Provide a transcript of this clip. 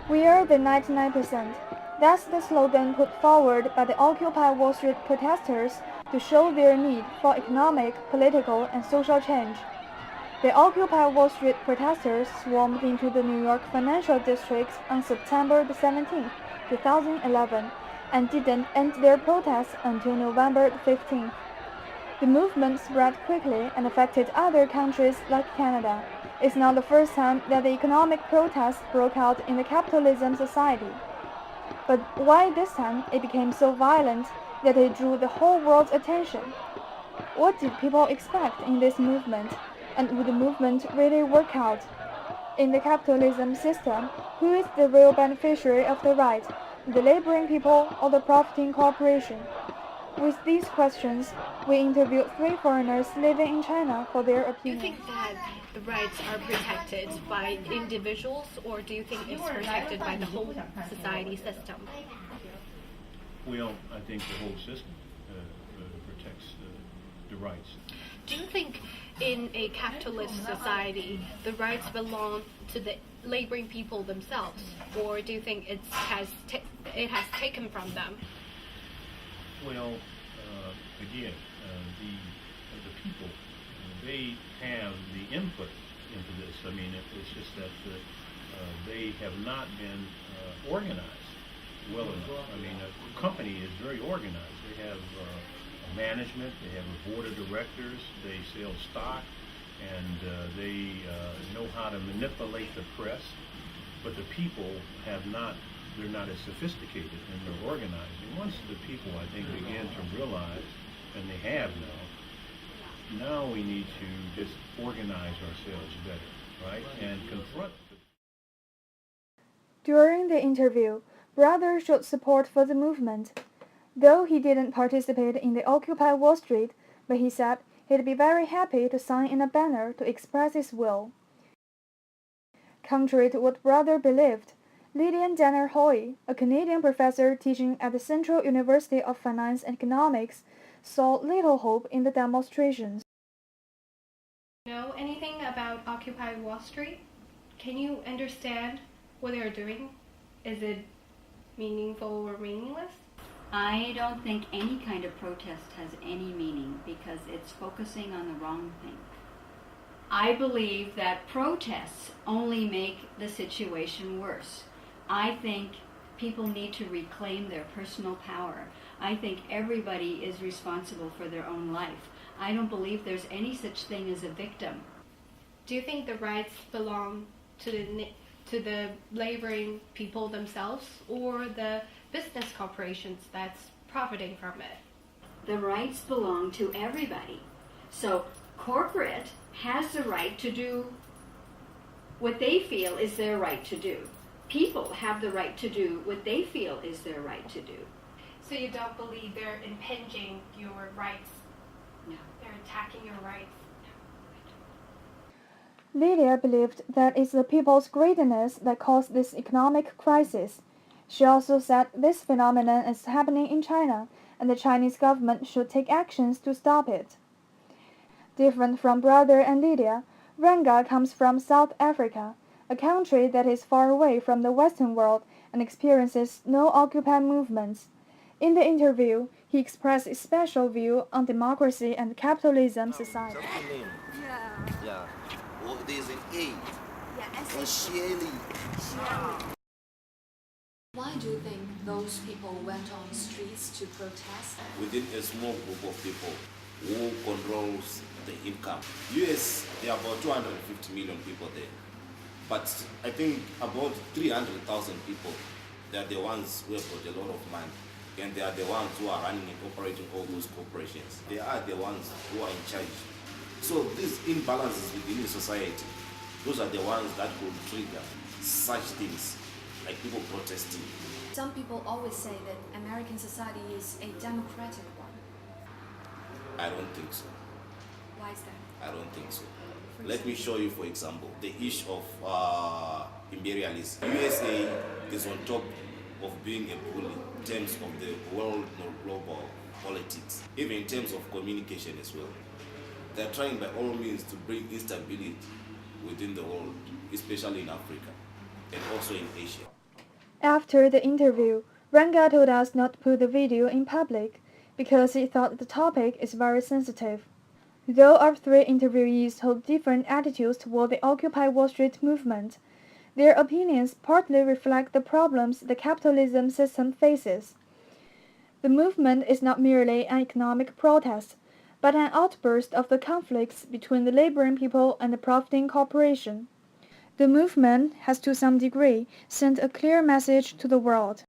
We are the 99%. That's the slogan put forward by the Occupy Wall Street protesters to show their need for economic, political, and social change. The Occupy Wall Street protesters swarmed into the New York financial district on September 17, 2011, and didn't end their protests until November 15. The movement spread quickly and affected other countries like Canada. It's not the first time that the economic protests broke out in the capitalism society. But why this time it became so violent that it drew the whole world's attention? What did people expect in this movement, and would the movement really work out? In the capitalism system, who is the real beneficiary of the right, the laboring people or the profiting corporation? With these questions, we interviewed three foreigners living in China for their Do you opinion. think that the rights are protected by individuals, or do you think it's protected by the whole society system? Well, I think the whole system protects the rights. Do you think in a capitalist society the rights belong to the laboring people themselves, or do you think it has taken from them? Well, again, the people, they have the input into this. I mean, it's just that they have not been organized well enough. I mean, a company is very organized. They have a management, they have a board of directors, they sell stock, and they know how to manipulate the press. But the people they're not as sophisticated in their organizing. Once the people, I think, begin to realize, and they have now we need to just organize ourselves better, right? And confront the During the interview, Brother showed support for the movement. Though he didn't participate in the Occupy Wall Street, but he said he'd be very happy to sign in a banner to express his will. Contrary to what Brother believed, Lillian Danner Hoy, a Canadian professor teaching at the Central University of Finance and Economics, saw little hope in the demonstrations. Know anything about Occupy Wall Street? Can you understand what they're doing? Is it meaningful or meaningless? I don't think any kind of protest has any meaning because it's focusing on the wrong thing. I believe that protests only make the situation worse. I think people need to reclaim their personal power. I think everybody is responsible for their own life. I don't believe there's any such thing as a victim. Do you think the rights belong to the laboring people themselves, or the business corporations that's profiting from it? The rights belong to everybody. So corporate has the right to do what they feel is their right to do. People have the right to do what they feel is their right to do. So you don't believe they're impinging your rights? No. They're attacking your rights? Lydia believed that it's the people's greediness that caused this economic crisis. She also said this phenomenon is happening in China, and the Chinese government should take actions to stop it. Different from Brother and Lydia, Ranga comes from South Africa, a country that is far away from the Western world and experiences no Occupy movements. In the interview, he expressed his special view on democracy and capitalism society. Yeah. Well, there's an A. Yeah, Shirley. Why do you think those people went on streets to protest? Within a small group of people who controls the income. US, there are about 250 million people there. But I think about 300,000 people, they are the ones who have got a lot of money. And they are the ones who are running and operating all those corporations. They are the ones who are in charge. So these imbalances within the society, those are the ones that could trigger such things, like people protesting. Some people always say that American society is a democratic one. I don't think so. Why is that? I don't think so. Let me show you, for example, the issue of imperialism. USA is on top of being a bully in terms of the world or global politics, even in terms of communication as well. They're trying by all means to bring instability within the world, especially in Africa and also in Asia. After the interview, Ranga told us not to put the video in public because he thought the topic is very sensitive. Though our three interviewees hold different attitudes toward the Occupy Wall Street movement, their opinions partly reflect the problems the capitalism system faces. The movement is not merely an economic protest, but an outburst of the conflicts between the laboring people and the profiting corporation. The movement has to some degree sent a clear message to the world.